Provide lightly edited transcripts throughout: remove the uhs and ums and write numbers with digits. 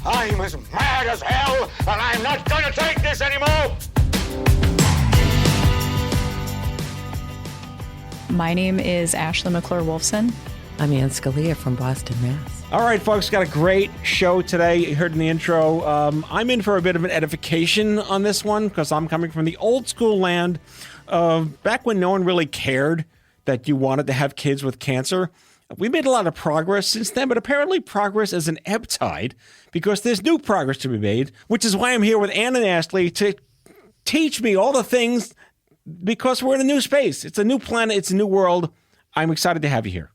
I'm as mad as hell, and I'm not going to take this anymore! My name is Ashley McClure-Wolfson. I'm Ann Scalia from Boston, Mass. All right, folks, got a great show today. You heard in the intro. I'm in for a bit of an edification on this one because I'm coming from the old school land of back when no one really cared that you wanted to have kids with cancer. We made a lot of progress since then, but apparently progress is an ebb tide because there's new progress to be made, which is why I'm here with Ann and Ashley to teach me all the things because we're in a new space. It's a new planet. It's a new world. I'm excited to have you here.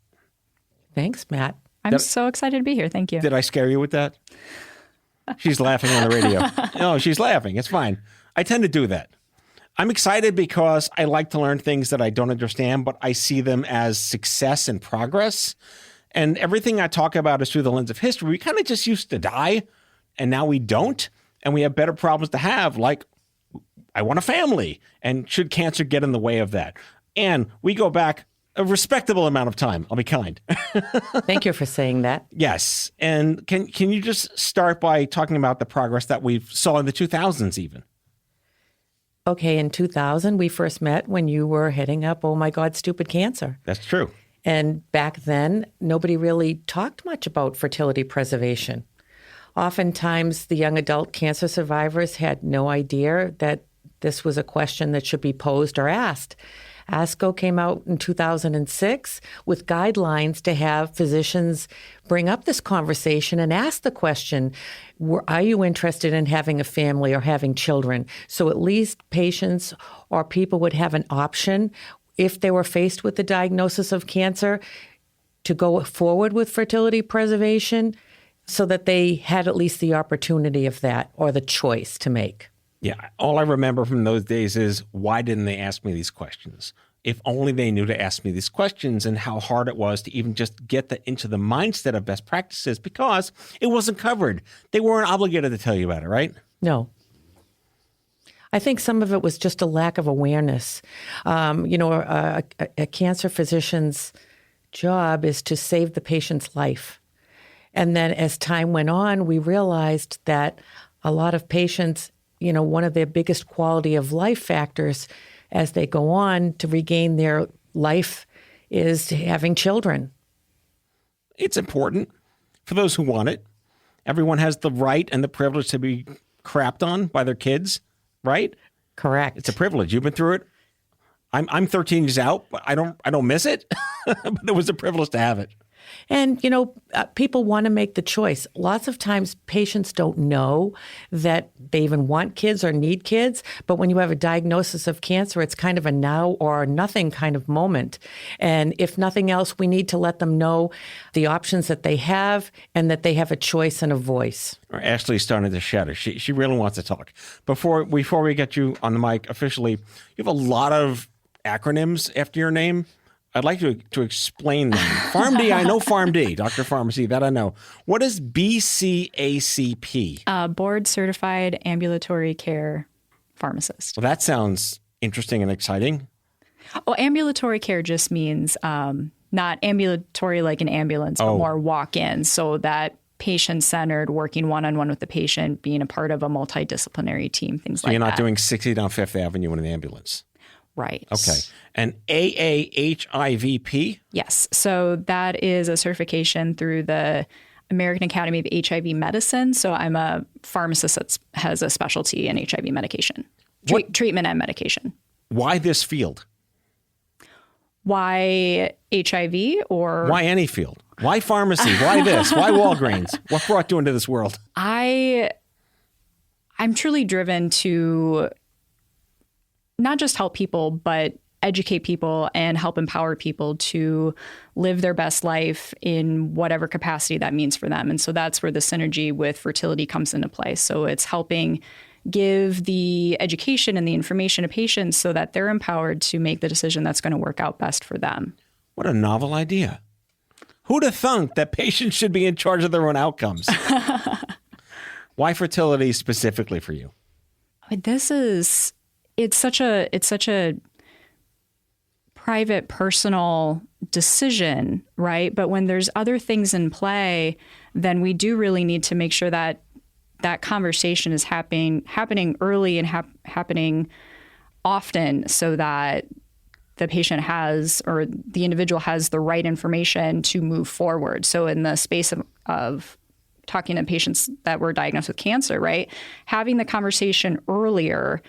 Thanks, Matt. I'm so excited to be here. Thank you. Did I scare you with that? She's laughing on the radio. No, she's laughing. It's fine. I tend to do that. I'm excited because I like to learn things that I don't understand, but I see them as success and progress. And everything I talk about is through the lens of history. We kind of just used to die, and now we don't. And we have better problems to have, like I want a family. And should cancer get in the way of that? And we go back a respectable amount of time. I'll be kind. Thank you for saying that. Yes. And can you just start by talking about the progress that we saw in the 2000s even? Okay, in 2000, we first met when you were heading up Oh My God, Stupid Cancer. That's true. And back then, nobody really talked much about fertility preservation. Oftentimes, the young adult cancer survivors had no idea that this was a question that should be posed or asked. ASCO came out in 2006 with guidelines to have physicians bring up this conversation and ask the question, are you interested in having a family or having children? So at least patients or people would have an option if they were faced with the diagnosis of cancer to go forward with fertility preservation so that they had at least the opportunity of that or the choice to make. Yeah, all I remember from those days is, why didn't they ask me these questions? If only they knew to ask me these questions, and how hard it was to even just get into the mindset of best practices because it wasn't covered. They weren't obligated to tell you about it, right? No. I think some of it was just a lack of awareness. A cancer physician's job is to save the patient's life. And then as time went on, we realized that a lot of patients, one of their biggest quality of life factors as they go on to regain their life is having children. It's important for those who want it. Everyone has the right and the privilege to be crapped on by their kids, right? Correct. It's a privilege. You've been through it. I'm 13 years out, but I don't miss it. But it was a privilege to have it. And, people want to make the choice. Lots of times patients don't know that they even want kids or need kids. But when you have a diagnosis of cancer, it's kind of a now or nothing kind of moment. And if nothing else, we need to let them know the options that they have and that they have a choice and a voice. Ashley's starting to shatter. She really wants to talk. Before we get you on the mic officially, you have a lot of acronyms after your name. I'd like you to explain them. PharmD, I know PharmD, Dr. Pharmacy, that I know. What is BCACP? Board Certified Ambulatory Care Pharmacist. Well, that sounds interesting and exciting. Well, ambulatory care just means not ambulatory like an ambulance, but more walk-in. So that patient-centered, working one-on-one with the patient, being a part of a multidisciplinary team, things like that. So you're not doing 60 down Fifth Avenue in an ambulance? Right. Okay. And AAHIVP? Yes. So that is a certification through the American Academy of HIV Medicine. So I'm a pharmacist that has a specialty in HIV medication, treatment and medication. Why this field? Why HIV or? Why any field? Why pharmacy? Why this? Why Walgreens? What brought you into this world? I'm truly driven to not just help people, but educate people and help empower people to live their best life in whatever capacity that means for them. And so that's where the synergy with fertility comes into play. So it's helping give the education and the information to patients so that they're empowered to make the decision that's going to work out best for them. What a novel idea. Who'd have thunk that patients should be in charge of their own outcomes? Why fertility specifically for you? It's such a private, personal decision, right? But when there's other things in play, then we do really need to make sure that that conversation is happening early and happening often, so that the patient has, or the individual has, the right information to move forward. So in the space of talking to patients that were diagnosed with cancer, right, having the conversation earlier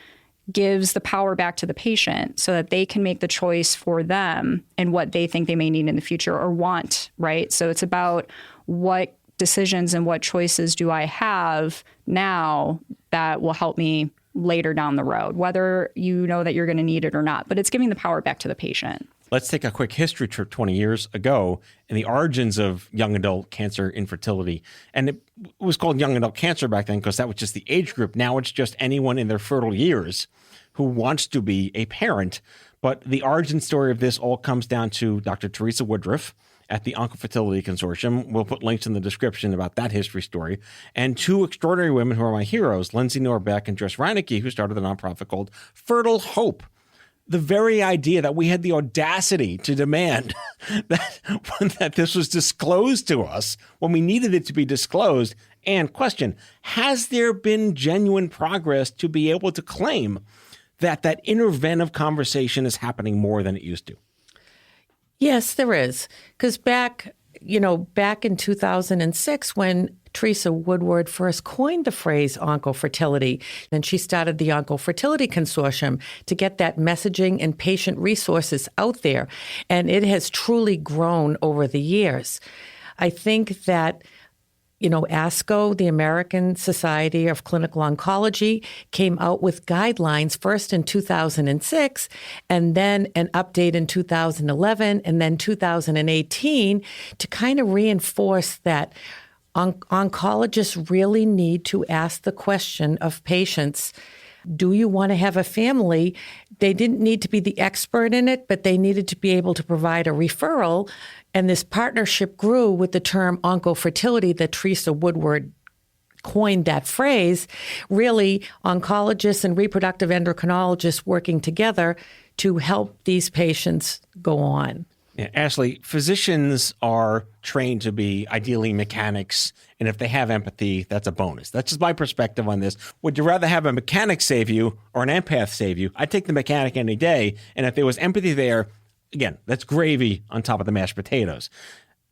gives the power back to the patient so that they can make the choice for them and what they think they may need in the future or want, right? So it's about what decisions and what choices do I have now that will help me later down the road, whether you know that you're going to need it or not. But it's giving the power back to the patient. Let's take a quick history trip 20 years ago and the origins of young adult cancer infertility. And it was called young adult cancer back then because that was just the age group. Now it's just anyone in their fertile years who wants to be a parent. But the origin story of this all comes down to Dr. Teresa Woodruff at the OncoFertility Consortium. We'll put links in the description about that history story. And two extraordinary women who are my heroes, Lindsay Norbeck and Jess Reinecke, who started a nonprofit called Fertile Hope. The very idea that we had the audacity to demand that this was disclosed to us when we needed it to be disclosed. And question, has there been genuine progress to be able to claim that that interventive conversation is happening more than it used to? Yes, there is. Because back in 2006, when Teresa Woodward first coined the phrase oncofertility, and she started the OncoFertility Consortium to get that messaging and patient resources out there. And it has truly grown over the years. I think that ASCO, the American Society of Clinical Oncology, came out with guidelines first in 2006, and then an update in 2011, and then 2018 to kind of reinforce that oncologists really need to ask the question of patients, do you want to have a family? They didn't need to be the expert in it, but they needed to be able to provide a referral. And this partnership grew with the term oncofertility that Teresa Woodward coined that phrase. Really, oncologists and reproductive endocrinologists working together to help these patients go on. Yeah, Ashley, physicians are trained to be ideally mechanics, and if they have empathy, that's a bonus. That's just my perspective on this. Would you rather have a mechanic save you or an empath save you? I'd take the mechanic any day, and if there was empathy there, again, that's gravy on top of the mashed potatoes.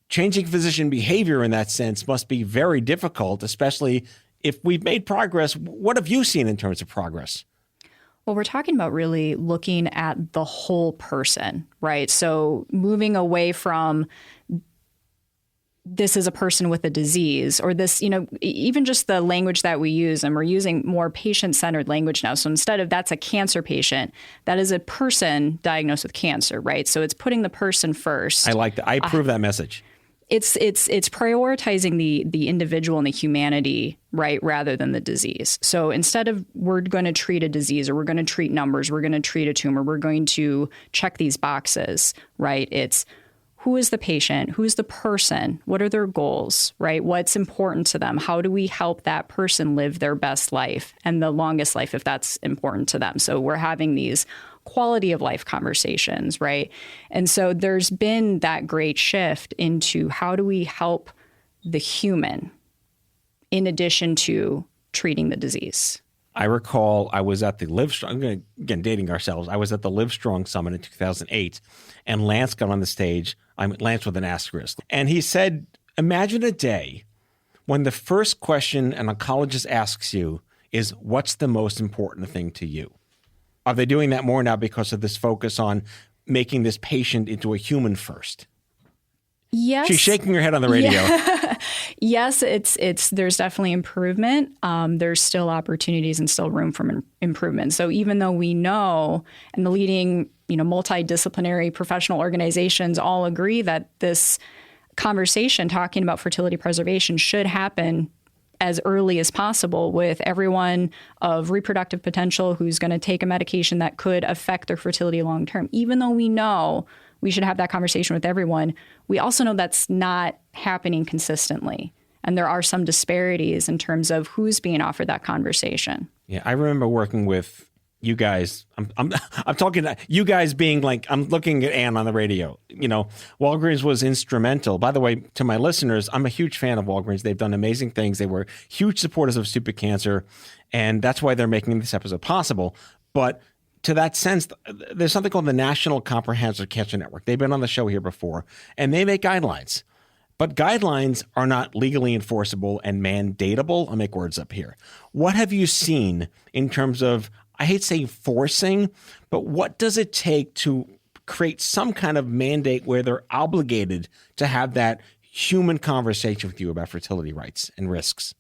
Changing physician behavior in that sense must be very difficult, especially if we've made progress. What have you seen in terms of progress? Well, we're talking about really looking at the whole person, right? So moving away from this is a person with a disease, or this, even just the language that we use, and we're using more patient-centered language now. So instead of that's a cancer patient, that is a person diagnosed with cancer, right? So it's putting the person first. I like that. I approve that message. It's prioritizing the individual and the humanity, right, rather than the disease. So instead of we're going to treat a disease, or we're going to treat numbers, we're going to treat a tumor, we're going to check these boxes, right? It's who is the patient? Who's the person? What are their goals, right? What's important to them? How do we help that person live their best life and the longest life if that's important to them? So we're having these quality of life conversations, right? And so there's been that great shift into how do we help the human in addition to treating the disease. I recall I was at the Livestrong, again, dating ourselves. I was at the Livestrong Summit in 2008, and Lance got on the stage. Lance with an asterisk. And he said, imagine a day when the first question an oncologist asks you is, what's the most important thing to you? Are they doing that more now because of this focus on making this patient into a human first? Yes. She's shaking her head on the radio. Yeah. Yes, there's definitely improvement. There's still opportunities and still room for improvement. So even though we know, and the leading, multidisciplinary professional organizations all agree that this conversation talking about fertility preservation should happen as early as possible with everyone of reproductive potential who's going to take a medication that could affect their fertility long term. Even though we know we should have that conversation with everyone, we also know that's not happening consistently. And there are some disparities in terms of who's being offered that conversation. Yeah, I remember working with you guys, I'm talking to you guys being like, I'm looking at Ann on the radio. You know, Walgreens was instrumental. By the way, to my listeners, I'm a huge fan of Walgreens. They've done amazing things. They were huge supporters of stupid cancer, and that's why they're making this episode possible. But to that sense, there's something called the National Comprehensive Cancer Network. They've been on the show here before, and they make guidelines. But guidelines are not legally enforceable and mandatable. I'll make words up here. What have you seen in terms of, I hate saying forcing, but what does it take to create some kind of mandate where they're obligated to have that human conversation with you about fertility rights and risks?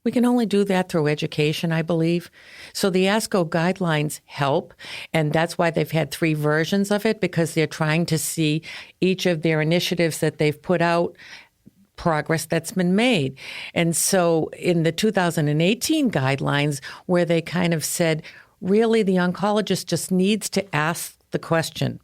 We can only do that through education, I believe. So the ASCO guidelines help, and that's why they've had 3 versions of it, because they're trying to see each of their initiatives that they've put out, progress that's been made. And so in the 2018 guidelines, where they kind of said, really, the oncologist just needs to ask the question.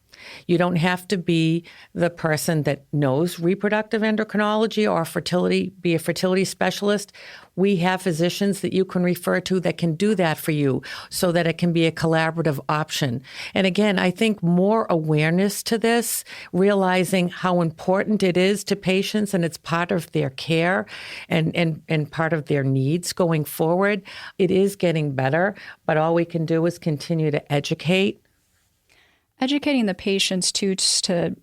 You don't have to be the person that knows reproductive endocrinology or fertility, be a fertility specialist. We have physicians that you can refer to that can do that for you so that it can be a collaborative option. And again, I think more awareness to this, realizing how important it is to patients and it's part of their care and part of their needs going forward. It is getting better, but all we can do is continue to educate. Educating the patients too, just to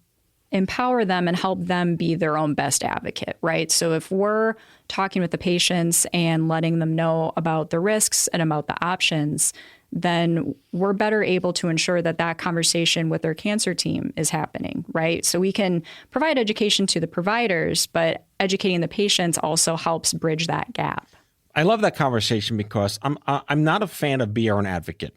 empower them and help them be their own best advocate, right? So if we're talking with the patients and letting them know about the risks and about the options, then we're better able to ensure that that conversation with their cancer team is happening, right? So we can provide education to the providers, but educating the patients also helps bridge that gap. I love that conversation because I'm not a fan of be your own advocate.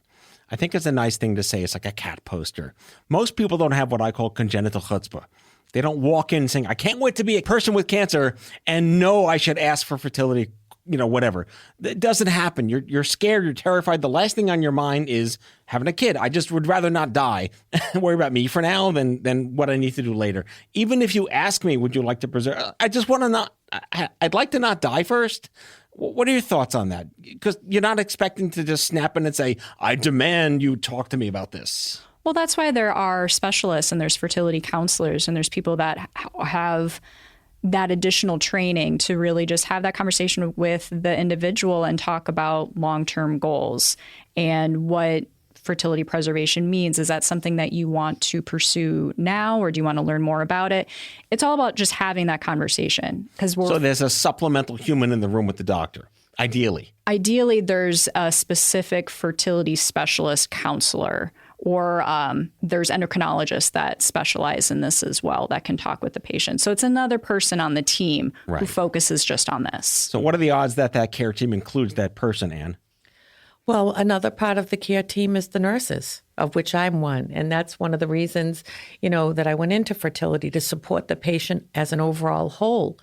I think it's a nice thing to say. It's like a cat poster. Most people don't have what I call congenital chutzpah. They don't walk in saying, I can't wait to be a person with cancer and know I should ask for fertility, whatever. It doesn't happen. You're scared. You're terrified. The last thing on your mind is having a kid. I just would rather not die and worry about me for now than what I need to do later. Even if you ask me, would you like to preserve? I just want to not, I'd like to not die first. What are your thoughts on that? Because you're not expecting to just snap in and say, I demand you talk to me about this. Well, that's why there are specialists and there's fertility counselors and there's people that have that additional training to really just have that conversation with the individual and talk about long-term goals and what fertility preservation means. Is that something that you want to pursue now, or do you want to learn more about it? It's all about just having that conversation. So there's a supplemental human in the room with the doctor, ideally. Ideally, there's a specific fertility specialist counselor, or there's endocrinologists that specialize in this as well that can talk with the patient. So it's another person on the team who focuses just on this. So what are the odds that that care team includes that person, Ann? Well, another part of the care team is the nurses, of which I'm one. And that's one of the reasons, that I went into fertility, to support the patient as an overall whole.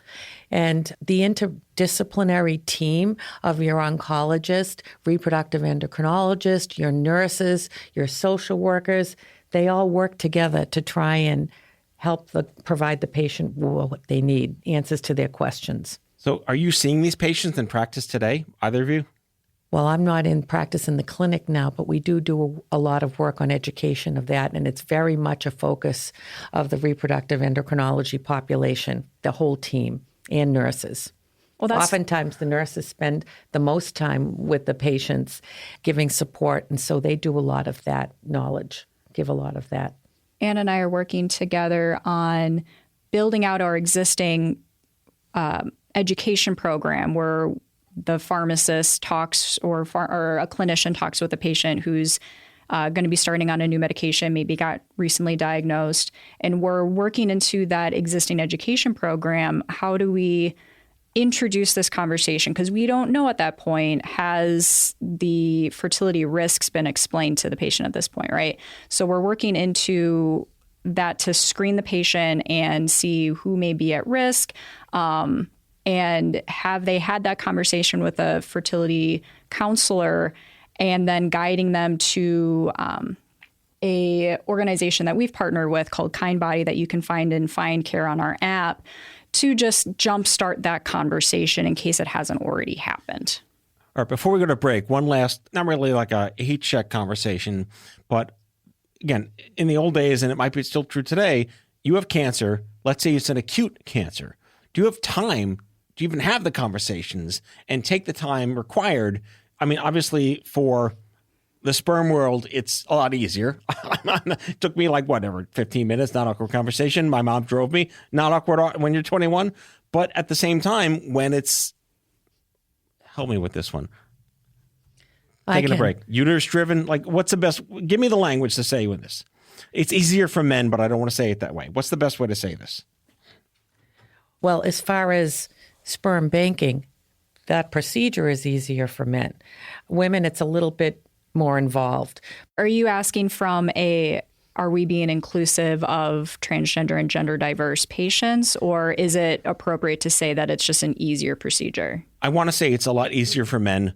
And the interdisciplinary team of your oncologist, reproductive endocrinologist, your nurses, your social workers, they all work together to try and help provide the patient what they need, answers to their questions. So are you seeing these patients in practice today, either of you? Well, I'm not in practice in the clinic now, but we do a lot of work on education of that, and it's very much a focus of the reproductive endocrinology population, the whole team, and nurses. Well, oftentimes the nurses spend the most time with the patients giving support, and so they do a lot of that knowledge, give a lot of that. Ann and I are working together on building out our existing education program where the pharmacist talks or a clinician talks with a patient who's going to be starting on a new medication, maybe got recently diagnosed. And we're working into that existing education program. How do we introduce this conversation? Because we don't know at that point, has the fertility risks been explained to the patient at this point, right? So we're working into that to screen the patient and see who may be at risk. And have they had that conversation with a fertility counselor, and then guiding them to a organization that we've partnered with called KindBody that you can find in Find Care on our app, to just jumpstart that conversation in case it hasn't already happened. All right, before we go to break, one last, not really like a heat check conversation, but again, in the old days, and it might be still true today, you have cancer. Let's say it's an acute cancer. Do you have time to even have the conversations and take the time required? I mean, obviously for the sperm world, it's a lot easier. It took me like, whatever, 15 minutes, not awkward conversation. My mom drove me, not awkward when you're 21. But at the same time, when it's, help me with this one. Taking a break. Uterus driven, like what's the best, give me the language to say with this. It's easier for men, but I don't want to say it that way. What's the best way to say this? Well, as far as sperm banking, that procedure is easier for men. Women, it's a little bit more involved. Are you asking from are we being inclusive of transgender and gender diverse patients, or is it appropriate to say that it's just an easier procedure? I want to say it's a lot easier for men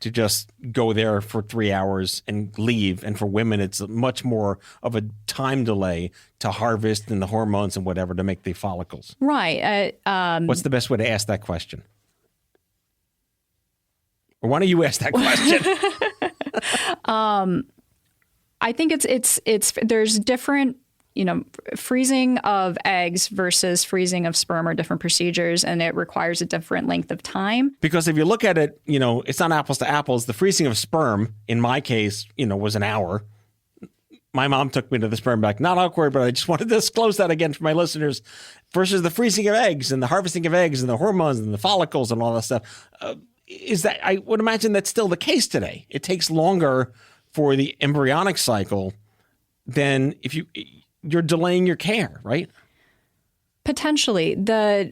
to just go there for 3 hours and leave. And for women, it's much more of a time delay to harvest and the hormones and whatever to make the follicles. Right. What's the best way to ask that question? Or why don't you ask that question? I think it's there's different, freezing of eggs versus freezing of sperm are different procedures, and it requires a different length of time. Because if you look at it, it's not apples to apples. The freezing of sperm, in my case, was an hour. My mom took me to the sperm bank. Not awkward, but I just wanted to disclose that again for my listeners. Versus the freezing of eggs and the harvesting of eggs and the hormones and the follicles and all that stuff. Is that, I would imagine that's still the case today. It takes longer for the embryonic cycle than if you're delaying your care, right? Potentially.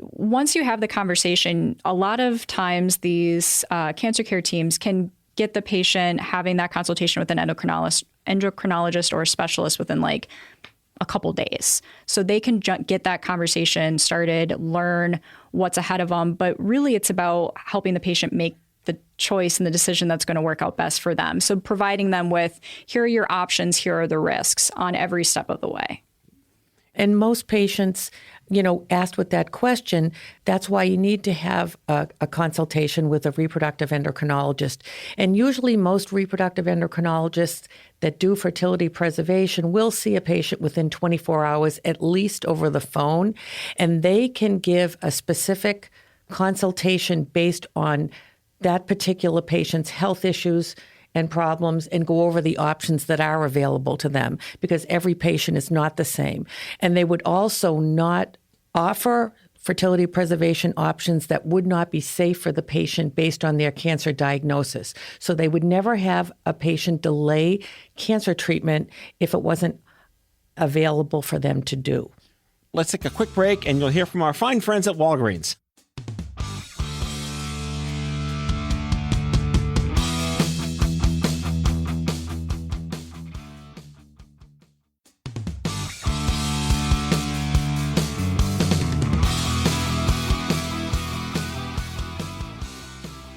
Once you have the conversation, a lot of times these cancer care teams can get the patient having that consultation with an endocrinologist or a specialist within like a couple days. So they can get that conversation started, learn what's ahead of them. But really, it's about helping the patient make the choice and the decision that's going to work out best for them. So providing them with, here are your options, here are the risks on every step of the way. And most patients, asked with that question, that's why you need to have a consultation with a reproductive endocrinologist. And usually most reproductive endocrinologists that do fertility preservation will see a patient within 24 hours, at least over the phone, and they can give a specific consultation based on that particular patient's health issues and problems and go over the options that are available to them, because every patient is not the same. And they would also not offer fertility preservation options that would not be safe for the patient based on their cancer diagnosis. So they would never have a patient delay cancer treatment if it wasn't available for them to do. Let's take a quick break and you'll hear from our fine friends at Walgreens.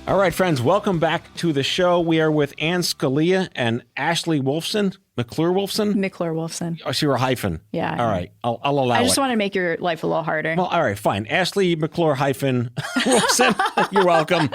All right, friends, welcome back to the show. We are with Ann Scalia and Ashley McClure-Wolfson. McClure-Wolfson. Oh, so you're a hyphen. Yeah. All right, I'll allow it. I just want to make your life a little harder. Well, all right, fine. Ashley McClure-Wolfson, you're welcome.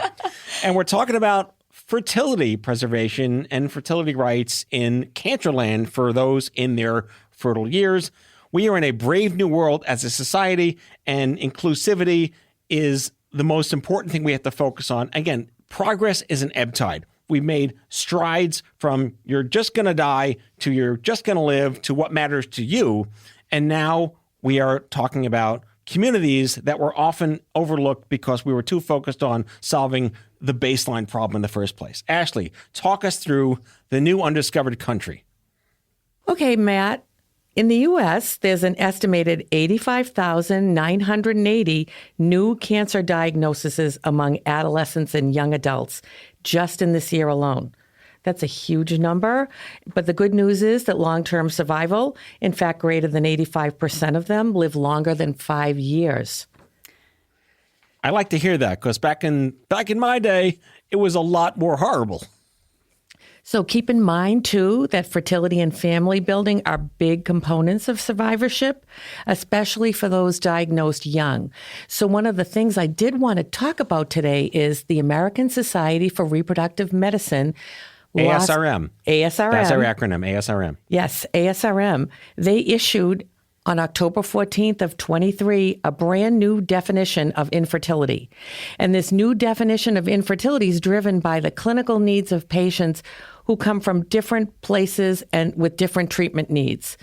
And we're talking about fertility preservation and fertility rights in Cancerland for those in their fertile years. We are in a brave new world as a society, and inclusivity is the most important thing we have to focus on. Again, progress is an ebb tide. We've made strides from you're just going to die to you're just going to live to what matters to you. And now we are talking about communities that were often overlooked because we were too focused on solving the baseline problem in the first place. Ashley, talk us through the new undiscovered country. Okay, Matt. In the U.S., there's an estimated 85,980 new cancer diagnoses among adolescents and young adults just in this year alone. That's a huge number, but the good news is that long-term survival, in fact, greater than 85% of them live longer than 5 years. I like to hear that because back in my day, it was a lot more horrible. So keep in mind, too, that fertility and family building are big components of survivorship, especially for those diagnosed young. So one of the things I did want to talk about today is the American Society for Reproductive Medicine. ASRM. ASRM. That's our acronym, ASRM. Yes, ASRM. They issued on October 14th of 23, a brand new definition of infertility. And this new definition of infertility is driven by the clinical needs of patients who come from different places and with different treatment needs.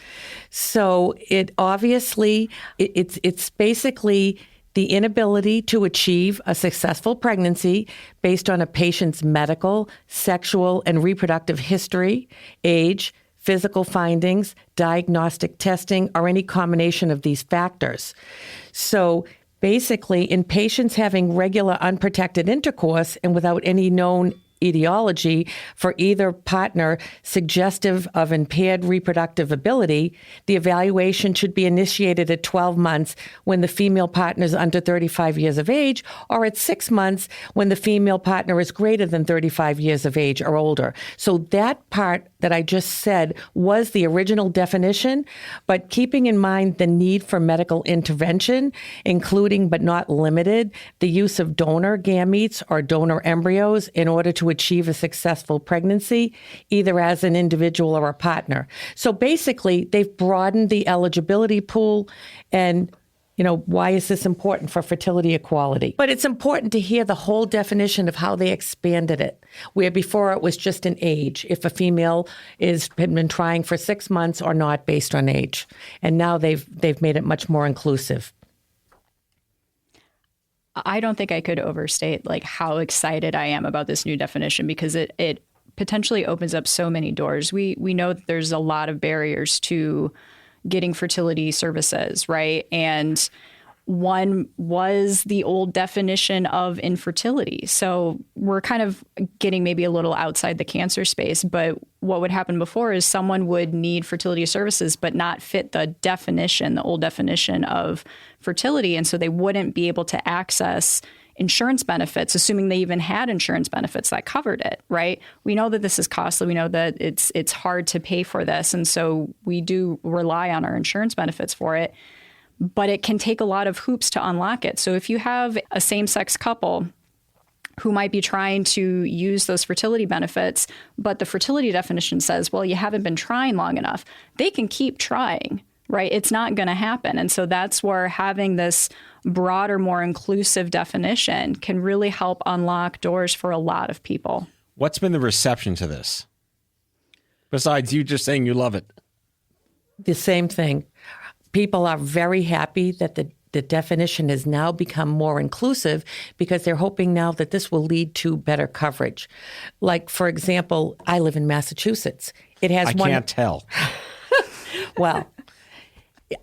So it obviously, it's basically the inability to achieve a successful pregnancy based on a patient's medical, sexual, and reproductive history, age, physical findings, diagnostic testing, or any combination of these factors. So basically, in patients having regular unprotected intercourse and without any known etiology for either partner suggestive of impaired reproductive ability, the evaluation should be initiated at 12 months when the female partner is under 35 years of age, or at 6 months when the female partner is greater than 35 years of age or older. So that part that I just said was the original definition, but keeping in mind the need for medical intervention, including but not limited the use of donor gametes or donor embryos in order to achieve a successful pregnancy, either as an individual or a partner. So basically, they've broadened the eligibility pool. And why is this important for fertility equality? But it's important to hear the whole definition of how they expanded it, where before it was just an age, if a female had been trying for 6 months or not based on age. And now they've made it much more inclusive. I don't think I could overstate how excited I am about this new definition, because it potentially opens up so many doors. We know that there's a lot of barriers to getting fertility services, right? And one was the old definition of infertility. So we're kind of getting maybe a little outside the cancer space, but what would happen before is someone would need fertility services but not fit the definition, the old definition of fertility. And so they wouldn't be able to access insurance benefits, assuming they even had insurance benefits that covered it, right? We know that this is costly. We know that it's hard to pay for this. And so we do rely on our insurance benefits for it. But it can take a lot of hoops to unlock it. So if you have a same-sex couple who might be trying to use those fertility benefits, but the fertility definition says, well, you haven't been trying long enough, they can keep trying, right? It's not going to happen. And so that's where having this broader, more inclusive definition can really help unlock doors for a lot of people. What's been the reception to this? Besides you just saying you love it. The same thing. People are very happy that the definition has now become more inclusive, because they're hoping now that this will lead to better coverage. Like, for example, I live in Massachusetts. It has can't tell. Well,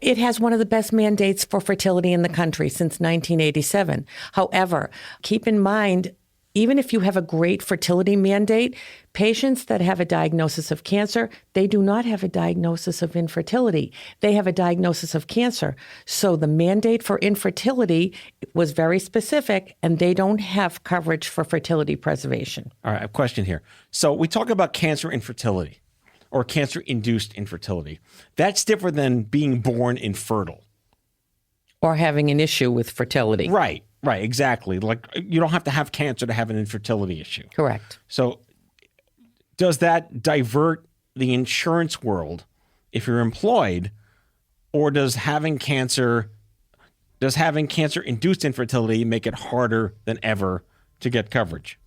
it has one of the best mandates for fertility in the country since 1987. However, keep in mind, even if you have a great fertility mandate, patients that have a diagnosis of cancer, they do not have a diagnosis of infertility. They have a diagnosis of cancer. So the mandate for infertility was very specific, and they don't have coverage for fertility preservation. All right, I have a question here. So we talk about cancer infertility or cancer-induced infertility. That's different than being born infertile. Or having an issue with fertility. Right, exactly. Like, you don't have to have cancer to have an infertility issue. Correct. So does that divert the insurance world if you're employed, or does having cancer-induced infertility make it harder than ever to get coverage?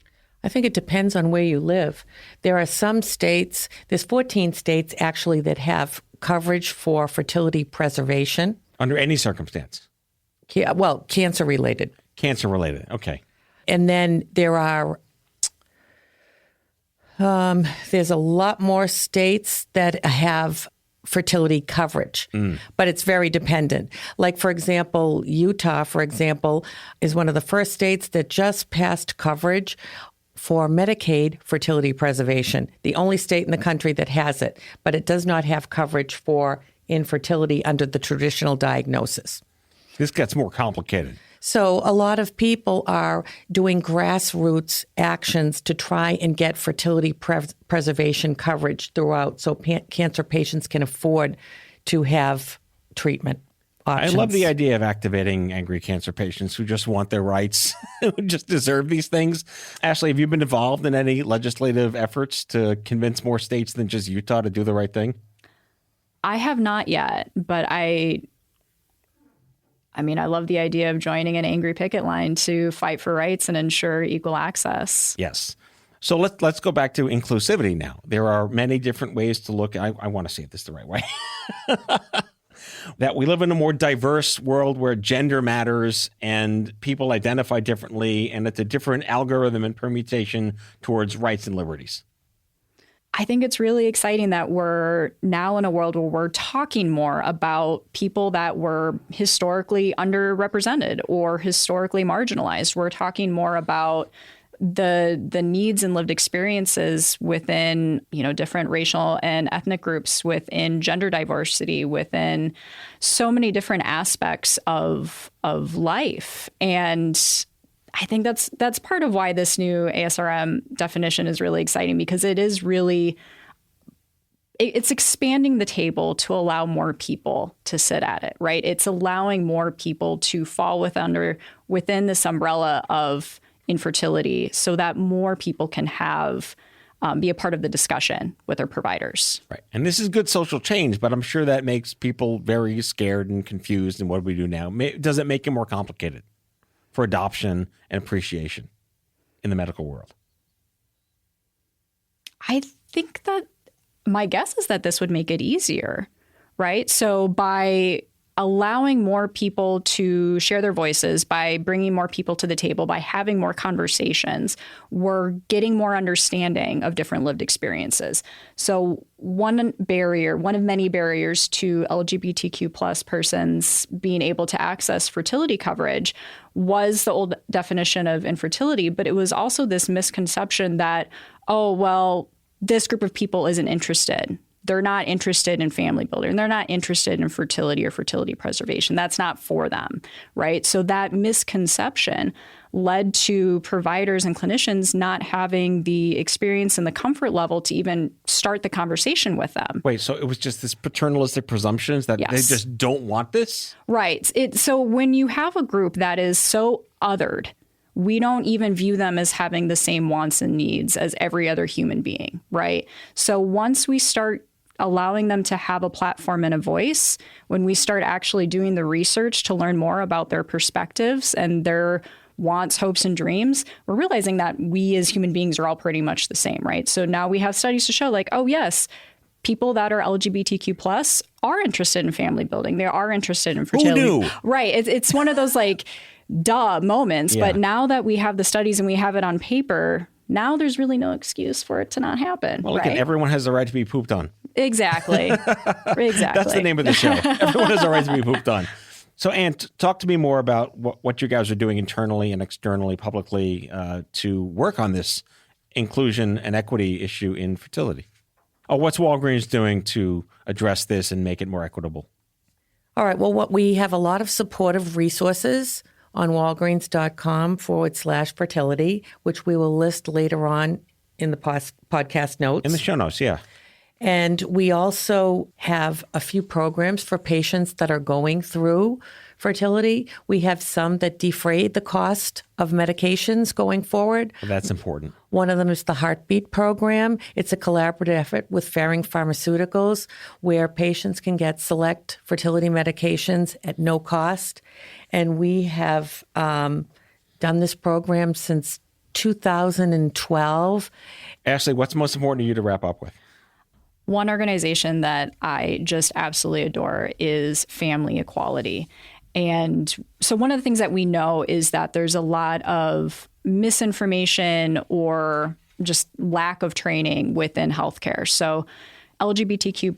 I think it depends on where you live. There are some states, there's 14 states actually that have coverage for fertility preservation. Under any circumstance? Well, cancer-related. Cancer-related, okay. And then there are, there's a lot more states that have fertility coverage, but it's very dependent. Like, for example, Utah, is one of the first states that just passed coverage for Medicaid fertility preservation, the only state in the country that has it, but it does not have coverage for infertility under the traditional diagnosis. This gets more complicated. So a lot of people are doing grassroots actions to try and get fertility preservation coverage throughout so cancer patients can afford to have treatment options. I love the idea of activating angry cancer patients who just want their rights, who just deserve these things. Ashley, have you been involved in any legislative efforts to convince more states than just Utah to do the right thing? I have not yet, but I love the idea of joining an angry picket line to fight for rights and ensure equal access. Yes. So let's go back to inclusivity now. There are many different ways to look. I want to say this the right way. That we live in a more diverse world where gender matters and people identify differently, and it's a different algorithm and permutation towards rights and liberties. I think it's really exciting that we're now in a world where we're talking more about people that were historically underrepresented or historically marginalized. We're talking more about the needs and lived experiences within, different racial and ethnic groups, within gender diversity, within so many different aspects of life. And I think that's part of why this new ASRM definition is really exciting, because it is really, it's expanding the table to allow more people to sit at it, right? It's allowing more people to fall within this umbrella of infertility so that more people can be a part of the discussion with their providers. Right. And this is good social change, but I'm sure that makes people very scared and confused. And what do we do now? Does it make it more complicated for adoption and appreciation in the medical world? I think that my guess is that this would make it easier, right? So by allowing more people to share their voices, by bringing more people to the table, by having more conversations, we're getting more understanding of different lived experiences. So one of many barriers to LGBTQ plus persons being able to access fertility coverage was the old definition of infertility, but it was also this misconception that, this group of people isn't interested. They're not interested in family building. They're not interested in fertility or fertility preservation. That's not for them, right? So that misconception led to providers and clinicians not having the experience and the comfort level to even start the conversation with them. Wait, so it was just this paternalistic presumptions that they just don't want this? Right. So when you have a group that is so othered, we don't even view them as having the same wants and needs as every other human being, right? So once we start allowing them to have a platform and a voice, when we start actually doing the research to learn more about their perspectives and their wants, hopes, and dreams, we're realizing that we as human beings are all pretty much the same, right? So now we have studies to show yes, people that are LGBTQ plus are interested in family building. They are interested in fertility. Who knew? Right. It's one of those duh moments. Yeah. But now that we have the studies and we have it on paper, now there's really no excuse for it to not happen. Well, look, everyone has the right to be pooped on. Exactly. That's the name of the show. Everyone has a right to be pooped on. So, Ann, talk to me more about what you guys are doing internally and externally, publicly, to work on this inclusion and equity issue in fertility. What's Walgreens doing to address this and make it more equitable? All right. Well, we have a lot of supportive resources on walgreens.com/fertility, which we will list later on in the podcast notes. In the show notes, yeah. And we also have a few programs for patients that are going through fertility. We have some that defray the cost of medications going forward. Well, that's important. One of them is the Heartbeat program. It's a collaborative effort with Ferring Pharmaceuticals where patients can get select fertility medications at no cost. And we have done this program since 2012. Ashley, what's most important to you to wrap up with? One organization that I just absolutely adore is Family Equality. And so one of the things that we know is that there's a lot of misinformation or just lack of training within healthcare. So LGBTQ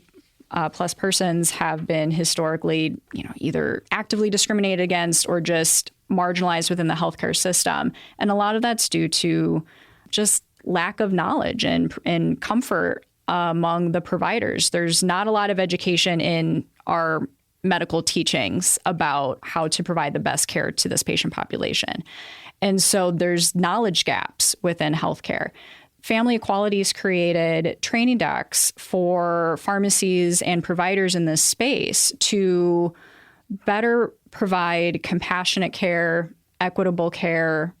plus persons have been historically, either actively discriminated against or just marginalized within the healthcare system. And a lot of that's due to just lack of knowledge and comfort among the providers. There's not a lot of education in our medical teachings about how to provide the best care to this patient population. And so there's knowledge gaps within healthcare. Family Equality's created training docs for pharmacies and providers in this space to better provide compassionate care, equitable care,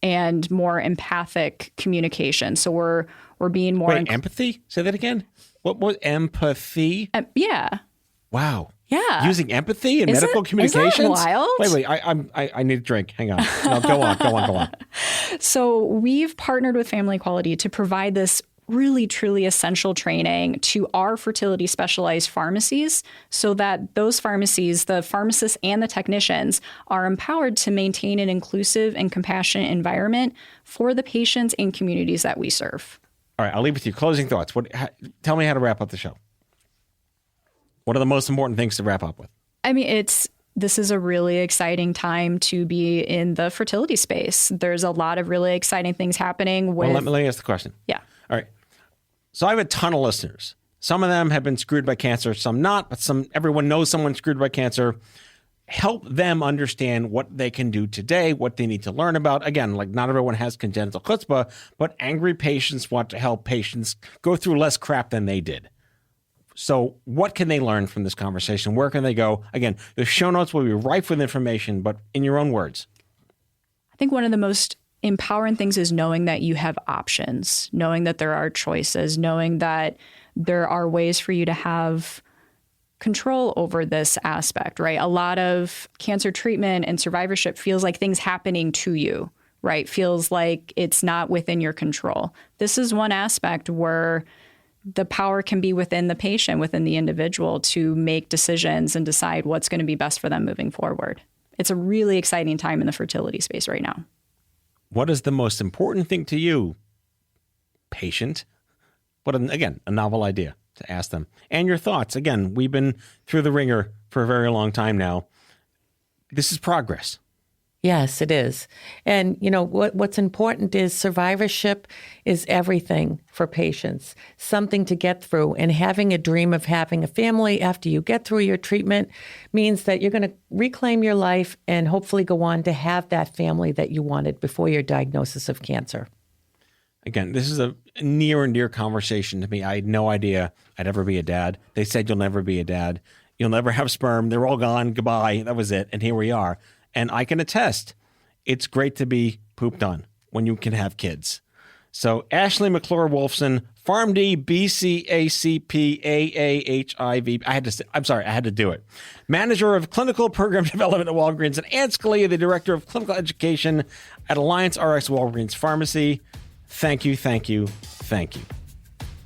and more empathic communication. So we're being more... Wait, empathy? Say that again? What was empathy? Yeah. Wow. Yeah. Using empathy in medical communications? Isn't that wild? Wait, I need a drink. Hang on. No, go on. So we've partnered with Family Equality to provide this really, truly essential training to our fertility specialized pharmacies so that those pharmacies, the pharmacists and the technicians, are empowered to maintain an inclusive and compassionate environment for the patients and communities that we serve. All right, I'll leave with you. Closing thoughts. Tell me how to wrap up the show. What are the most important things to wrap up with? I mean, this is a really exciting time to be in the fertility space. There's a lot of really exciting things happening with... Well, let me ask the question. Yeah. All right. So I have a ton of listeners. Some of them have been screwed by cancer, some not, but everyone knows someone screwed by cancer. Help them understand what they can do today, what they need to learn about. Again, like not everyone has congenital chutzpah, but angry patients want to help patients go through less crap than they did. So what can they learn from this conversation? Where can they go? Again, the show notes will be rife with information, but in your own words. I think one of the most empowering things is knowing that you have options, knowing that there are choices, knowing that there are ways for you to have control over this aspect, right? A lot of cancer treatment and survivorship feels like things happening to you, right? Feels like it's not within your control. This is one aspect where the power can be within the patient, within the individual to make decisions and decide what's going to be best for them moving forward. It's a really exciting time in the fertility space right now. What is the most important thing to you, patient? Again, a novel idea to ask them. And your thoughts. Again, we've been through the ringer for a very long time now. This is progress. Yes, it is. And, you know, what's important is survivorship is everything for patients, something to get through. And having a dream of having a family after you get through your treatment means that you're going to reclaim your life and hopefully go on to have that family that you wanted before your diagnosis of cancer. Again, this is a near and dear conversation to me. I had no idea I'd ever be a dad. They said you'll never be a dad. You'll never have sperm. They're all gone. Goodbye. That was it. And here we are. And I can attest, it's great to be pooped on when you can have kids. So Ashley McClure-Wolfson, PharmD, BCACP, AAHIV. I had to do it. Manager of Clinical Program Development at Walgreens, and Ann Scalia, the Director of Clinical Education at Alliance RX Walgreens Pharmacy. Thank you. Thank you.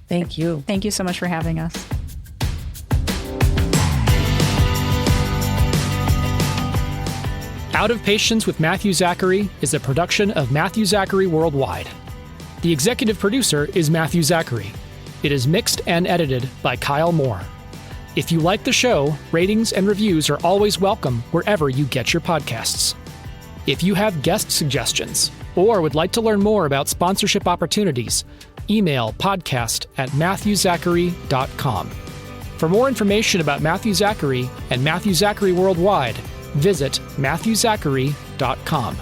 Thank you so much for having us. Out of Patience with Matthew Zachary is a production of Matthew Zachary Worldwide. The executive producer is Matthew Zachary. It is mixed and edited by Kyle Moore. If you like the show, ratings and reviews are always welcome wherever you get your podcasts. If you have guest suggestions or would like to learn more about sponsorship opportunities, email podcast@matthewzachary.com. For more information about Matthew Zachary and Matthew Zachary Worldwide, visit matthewzachary.com.